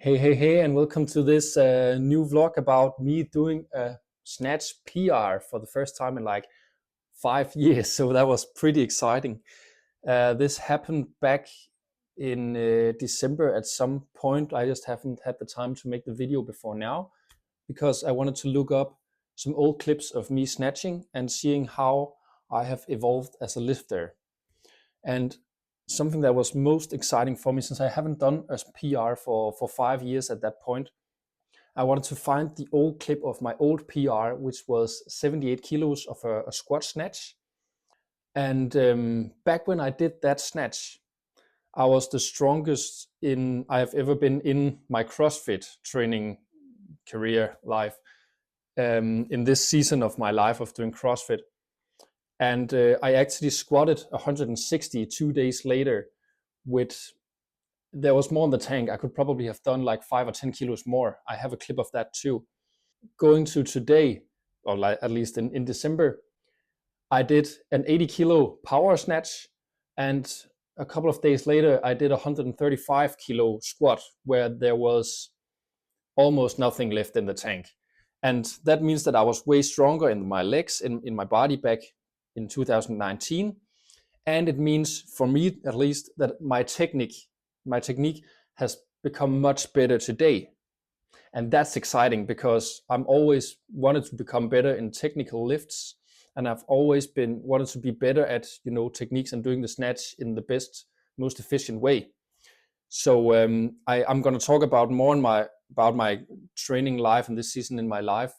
Hey, and welcome to this new vlog about me doing a snatch PR for the first time in like 5 years. So that was pretty exciting. This happened back in December at some point. I just haven't had the time to make the video before now because I wanted to look up some old clips of me snatching and seeing how I have evolved as a lifter. And something that was most exciting for me, since I haven't done a PR for 5 years at that point, I wanted to find the old clip of my old PR, which was 78 kilos of a squat snatch. And back when I did that snatch, I was the strongest I have ever been in my CrossFit training career life, in this season of my life of doing CrossFit. And I actually squatted 160 2 days later with, there was more in the tank. I could probably have done like 5 or 10 kilos more. I have a clip of that too. Going to today, or like at least in December, I did an 80 kilo power snatch, and a couple of days later I did a 135 kilo squat where there was almost nothing left in the tank. And that means that I was way stronger in my legs, in my body back in 2019. And it means, for me at least, that my technique has become much better today. And that's exciting because I'm always wanted to become better in technical lifts, and I've always been wanted to be better at techniques and doing the snatch in the best, most efficient way. So I'm going to talk about more about my training life in this season in my life,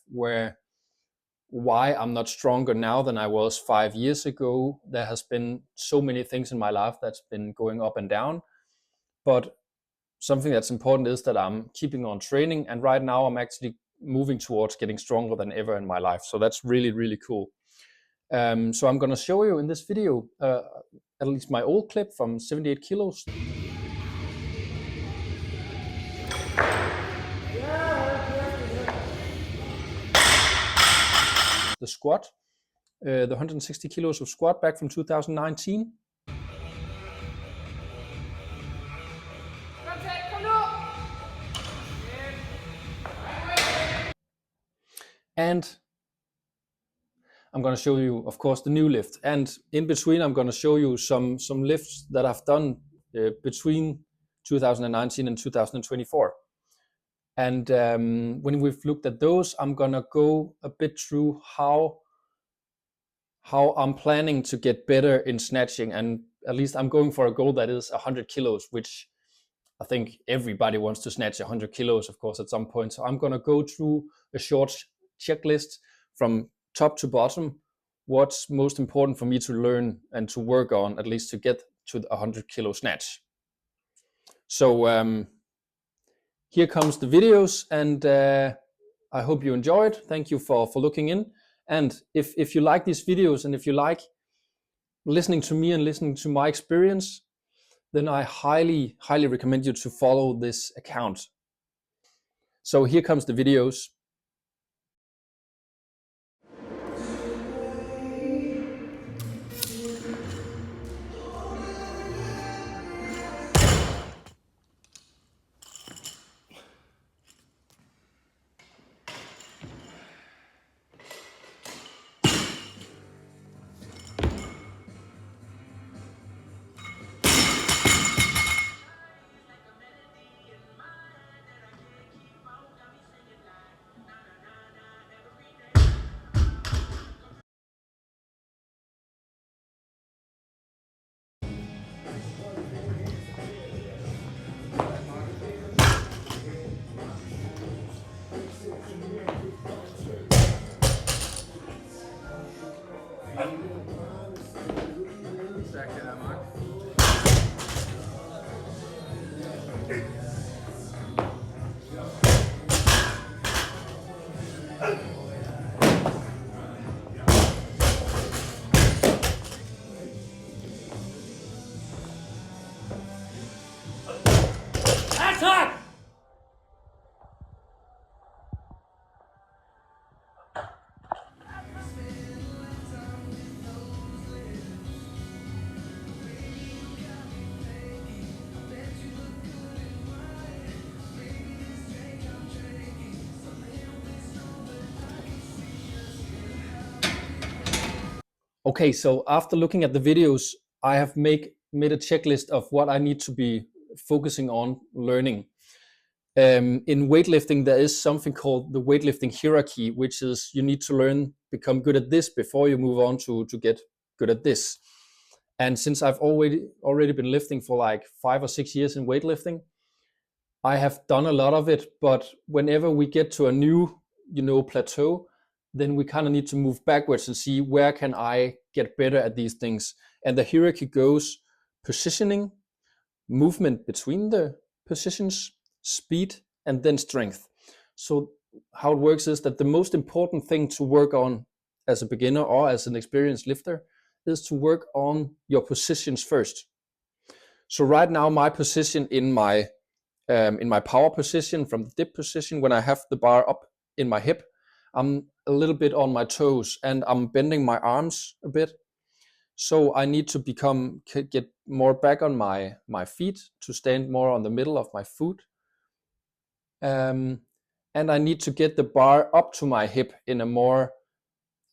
why I'm not stronger now than I was 5 years ago. There has been so many things in my life that's been going up and down, but something that's important is that I'm keeping on training, and right now I'm actually moving towards getting stronger than ever in my life. So that's really, really cool. So I'm going to show you in this video at least my old clip from 78 kilos. The squat, the 160 kilos of squat back from 2019. And I'm going to show you, of course, the new lift. And in between, I'm going to show you some lifts that I've done between 2019 and 2024. And when we've looked at those, I'm going to go a bit through how I'm planning to get better in snatching. And at least I'm going for a goal that is 100 kilos, which I think everybody wants to snatch 100 kilos, of course, at some point. So I'm going to go through a short checklist from top to bottom, what's most important for me to learn and to work on, at least to get to the 100 kilo snatch. So here comes the videos, and I hope you enjoyed. Thank you for looking in. And if you like these videos, and if you like listening to me and listening to my experience, then I highly recommend you to follow this account. So here comes the videos. Okay, so after looking at the videos, I have made a checklist of what I need to be focusing on learning. In weightlifting, there is something called the weightlifting hierarchy, which is you need to become good at this before you move on to get good at this. And since I've already been lifting for like 5 or 6 years in weightlifting, I have done a lot of it. But whenever we get to a new, plateau, then we kind of need to move backwards and see where can I get better at these things. And the hierarchy goes positioning, movement between the positions, speed, and then strength. So how it works is that the most important thing to work on as a beginner or as an experienced lifter is to work on your positions first. So right now, my position in my power position, from the dip position, when I have the bar up in my hip, I'm a little bit on my toes and I'm bending my arms a bit. So I need to get more back on my feet, to stand more on the middle of my foot. And I need to get the bar up to my hip in a more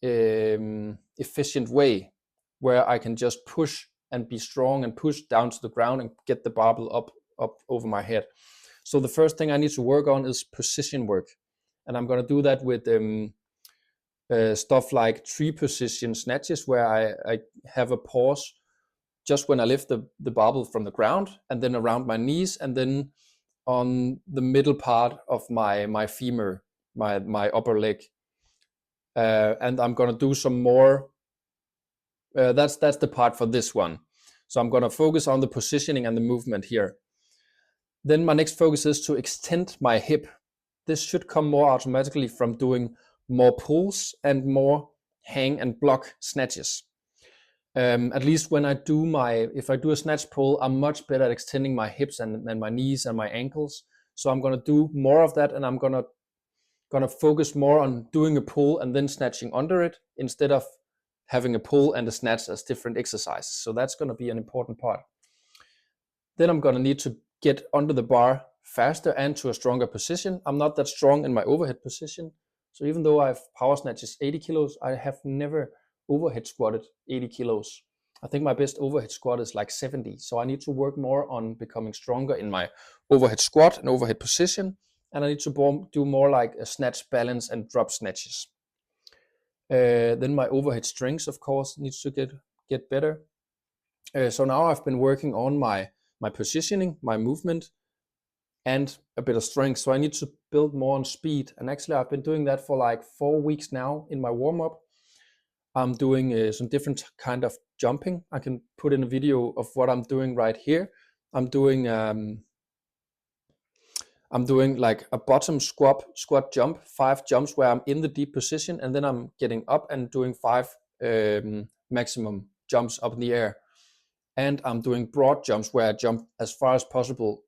efficient way, where I can just push and be strong and push down to the ground and get the barbell up over my head. So the first thing I need to work on is position work. And I'm going to do that with stuff like tree position snatches, where I have a pause just when I lift the barbell from the ground, and then around my knees, and then on the middle part of my femur, my upper leg. And I'm going to do some more. That's the part for this one. So I'm going to focus on the positioning and the movement here. Then my next focus is to extend my hip. This should come more automatically from doing more pulls and more hang and block snatches. At least when if I do a snatch pull, I'm much better at extending my hips and my knees and my ankles. So I'm going to do more of that, and I'm going to focus more on doing a pull and then snatching under it, instead of having a pull and a snatch as different exercises. So that's going to be an important part. Then I'm going to need to get under the bar faster and to a stronger position. I'm not that strong in my overhead position. So even though I have power snatches 80 kilos, I have never overhead squatted 80 kilos. I think my best overhead squat is like 70. So I need to work more on becoming stronger in my overhead squat and overhead position. And I need to do more like a snatch balance and drop snatches. Then my overhead strength, of course, needs to get better. So now I've been working on my positioning, my movement, and a bit of strength. So I need to build more on speed. And actually, I've been doing that for like 4 weeks now in my warm-up. I'm doing some different kind of jumping. I can put in a video of what I'm doing right here. I'm doing like a bottom squat jump, 5 jumps where I'm in the deep position, and then I'm getting up and doing 5 maximum jumps up in the air. And I'm doing broad jumps where I jump as far as possible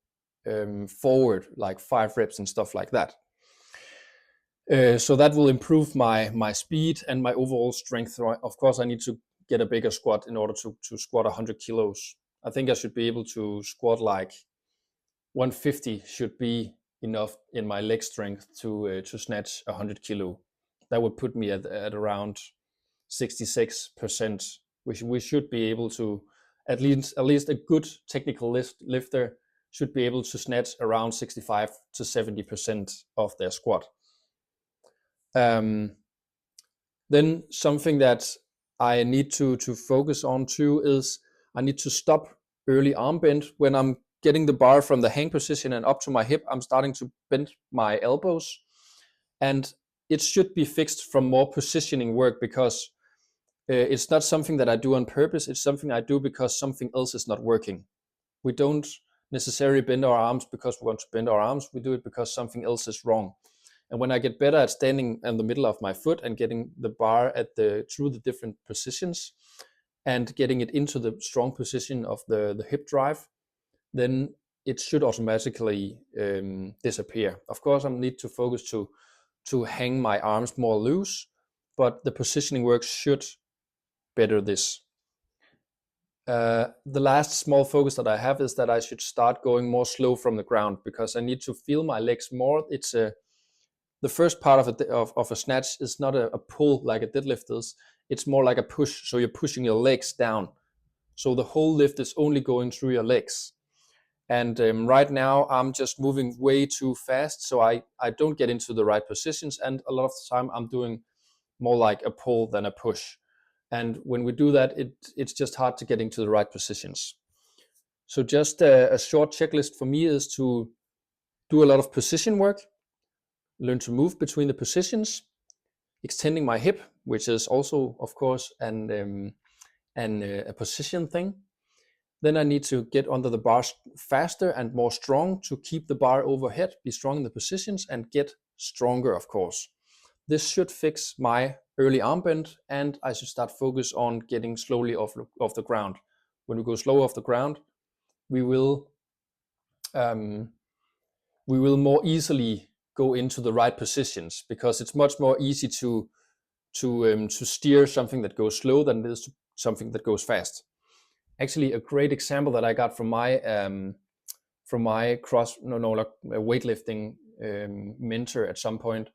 forward, like 5 reps and stuff like that. So that will improve my speed and my overall strength. Of course, I need to get a bigger squat in order to squat 100 kilos. I think I should be able to squat like 150 should be enough in my leg strength to snatch 100 kilo. That would put me at around 66%. We should be able to, at least a good technical lifter should be able to snatch around 65 to 70% of their squat. Then something that I need to focus on too is I need to stop early arm bend. When I'm getting the bar from the hang position and up to my hip, I'm starting to bend my elbows, and it should be fixed from more positioning work, because it's not something that I do on purpose. It's something I do because something else is not working. We don't necessarily bend our arms because we want to bend our arms. We do it because something else is wrong. And when I get better at standing in the middle of my foot and getting the bar through the different positions and getting it into the strong position of the hip drive, then it should automatically disappear. Of course, I need to focus to hang my arms more loose, but the positioning work should better this. The last small focus that I have is that I should start going more slow from the ground, because I need to feel my legs more. The first part of a snatch is not a pull like a deadlift is. it's more like a push. So you're pushing your legs down. So the whole lift is only going through your legs. And right now I'm just moving way too fast, so I don't get into the right positions, and a lot of the time I'm doing more like a pull than a push. And when we do that, it's just hard to get into the right positions. So just a short checklist for me is to do a lot of position work, learn to move between the positions, extending my hip, which is also, of course, a position thing. Then I need to get under the bar faster and more strong to keep the bar overhead, be strong in the positions, and get stronger, of course. This should fix my early arm bend, and I should start focus on getting slowly off the ground. When we go slow off the ground, we will more easily go into the right positions, because it's much more easy to steer something that goes slow than it is to something that goes fast. Actually, a great example that I got from my weightlifting mentor at some point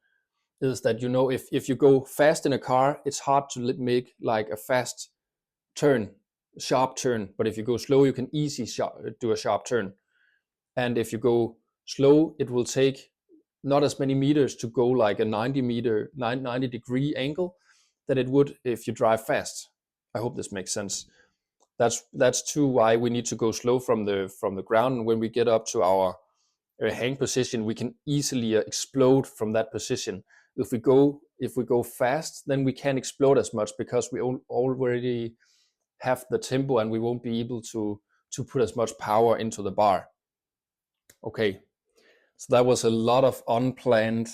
is that, you know, if you go fast in a car, it's hard to make like a fast turn, sharp turn. But if you go slow, you can easily do a sharp turn. And if you go slow, it will take not as many meters to go like a 90 degree angle that it would if you drive fast. I hope this makes sense. That's too why we need to go slow from the ground. And when we get up to our hang position, we can easily explode from that position. If we go fast, then we can't explode as much, because we already have the tempo and we won't be able to put as much power into the bar. Okay, so that was a lot of unplanned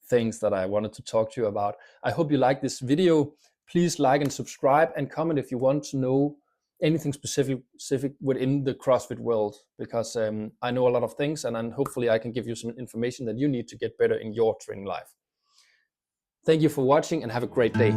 things that I wanted to talk to you about. I hope you like this video. Please like and subscribe, and comment if you want to know anything specific within the CrossFit world, because I know a lot of things, and hopefully I can give you some information that you need to get better in your training life. Thank you for watching, and have a great day.